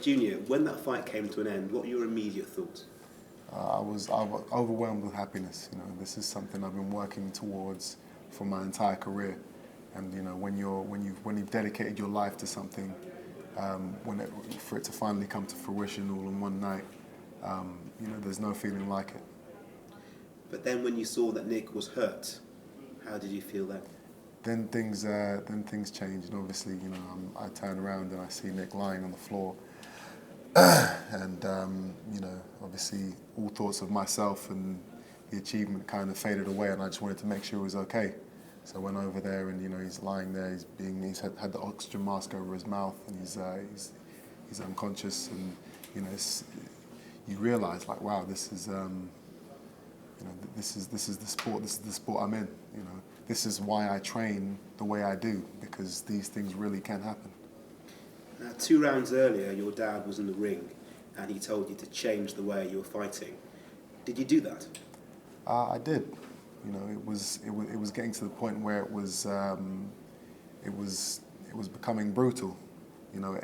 Junior, when that fight came to an end, what were your immediate thoughts? I was overwhelmed with happiness. You know, this is something I've been working towards for my entire career. And you know, when you've dedicated your life to something, for it to finally come to fruition all in one night, you know, there's no feeling like it. But then when you saw that Nick was hurt, how did you feel then? Then things changed, and obviously, you know, I turn around and I see Nick lying on the floor, and you know, obviously, all thoughts of myself and the achievement kind of faded away, and I just wanted to make sure he was okay. So I went over there, and you know, he's lying there. He's had the oxygen mask over his mouth, and he's unconscious, and you know, you realise like, wow, this is you know, this is the sport. This is the sport I'm in. You know, this is why I train the way I do, because these things really can happen. Now, 2 rounds earlier, your dad was in the ring, and he told you to change the way you were fighting. Did you do that? I did. You know, it was getting to the point where it was becoming brutal. You know,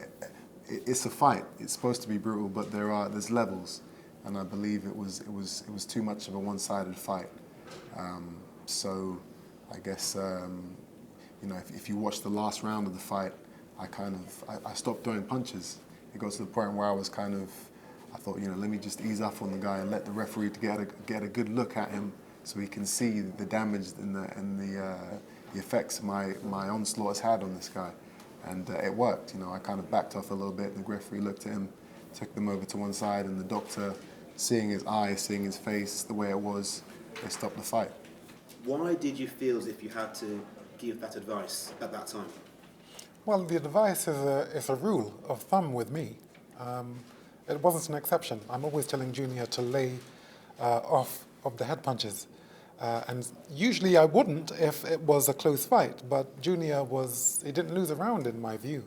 it's a fight. It's supposed to be brutal, but there's levels, and I believe it was too much of a one-sided fight. So I guess you know, if you watch the last round of the fight, I stopped throwing punches. It got to the point where I thought, you know, let me just ease up on the guy and let the referee get a good look at him, so he can see the damage and the effects my onslaught has had on this guy. And it worked. You know, I kind of backed off a little bit, and the referee looked at him, took them over to one side, and the doctor, seeing his eyes, seeing his face the way it was, they stopped the fight. Why did you feel as if you had to give that advice at that time? Well, the advice is a rule of thumb with me. It wasn't an exception. I'm always telling Junior to lay off of the head punches. And usually I wouldn't if it was a close fight, but Junior he didn't lose a round in my view.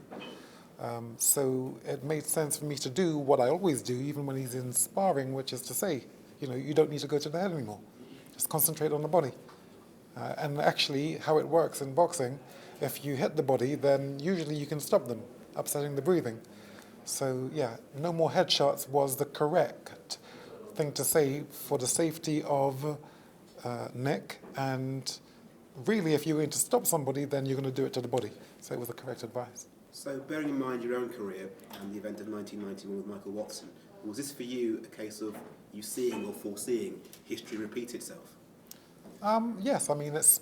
So it made sense for me to do what I always do, even when he's in sparring, which is to say, you know, you don't need to go to the head anymore. Just concentrate on the body. And actually, how it works in boxing, if you hit the body, then usually you can stop them, upsetting the breathing. So yeah, no more headshots was the correct thing to say for the safety of Nick, and really if you're going to stop somebody, then you're going to do it to the body. So it was the correct advice. So bearing in mind your own career and the event of 1991 with Michael Watson, was this for you a case of you seeing or foreseeing history repeat itself? Yes, I mean it's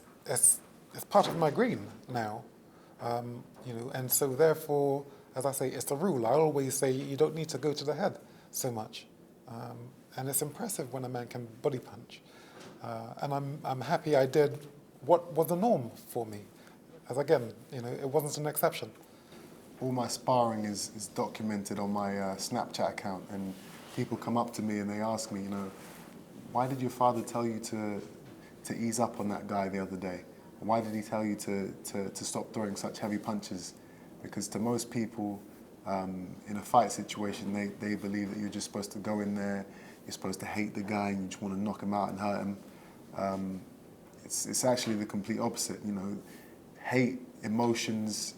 part of my green now, you know, and so therefore, as I say, it's a rule. I always say you don't need to go to the head so much, and it's impressive when a man can body punch, and I'm happy I did what was the norm for me, as again, you know, it wasn't an exception. All my sparring is documented on my Snapchat account, and people come up to me and they ask me, you know, why did your father tell you to ease up on that guy the other day? Why did he tell you to stop throwing such heavy punches? Because to most people, in a fight situation, they believe that you're just supposed to go in there, you're supposed to hate the guy, and you just want to knock him out and hurt him. It's actually the complete opposite. You know, hate, emotions,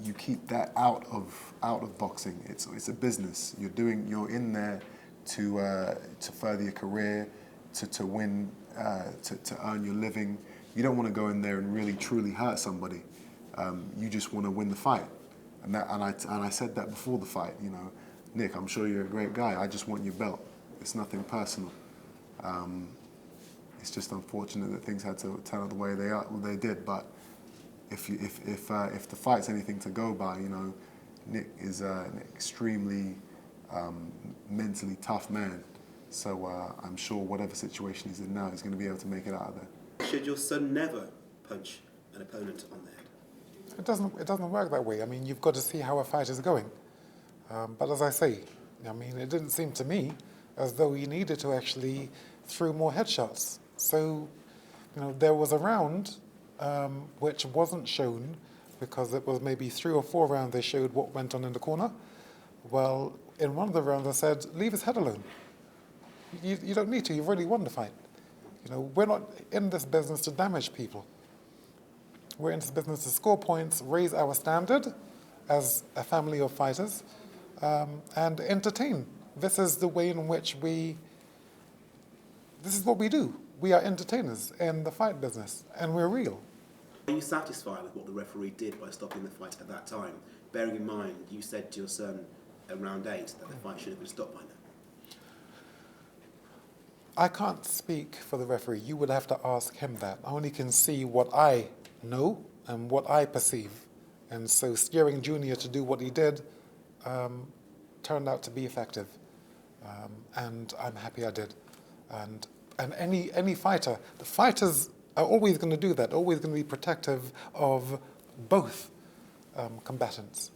you keep that out of boxing. It's a business. You're in there to further your career, to win, to earn your living. You don't want to go in there and really truly hurt somebody. You just want to win the fight. And I said that before the fight. You know, Nick, I'm sure you're a great guy. I just want your belt. It's nothing personal. It's just unfortunate that things had to turn out the way they did. But if the fight's anything to go by, you know, Nick is an extremely mentally tough man. So I'm sure whatever situation he's in now, he's going to be able to make it out of there. Should your son never punch an opponent on the head? It doesn't work that way. I mean, you've got to see how a fight is going. But as I say, I mean, it didn't seem to me as though he needed to actually throw more headshots. So, you know, there was a round which wasn't shown because it was maybe 3 or 4 rounds they showed what went on in the corner. Well, in one of the rounds I said, leave his head alone. You don't need to, you've already won the fight. You know, we're not in this business to damage people. We're in this business to score points, raise our standard as a family of fighters, and entertain. This is the way in which this is what we do. We are entertainers in the fight business, and we're real. Are you satisfied with what the referee did by stopping the fight at that time? Bearing in mind, you said to your son at round 8 that the fight should have been stopped by now. I can't speak for the referee. You would have to ask him that. I only can see what I know and what I perceive. And so steering Junior to do what he did turned out to be effective. And I'm happy I did. And any fighter, the fighters are always going to do that, always going to be protective of both combatants.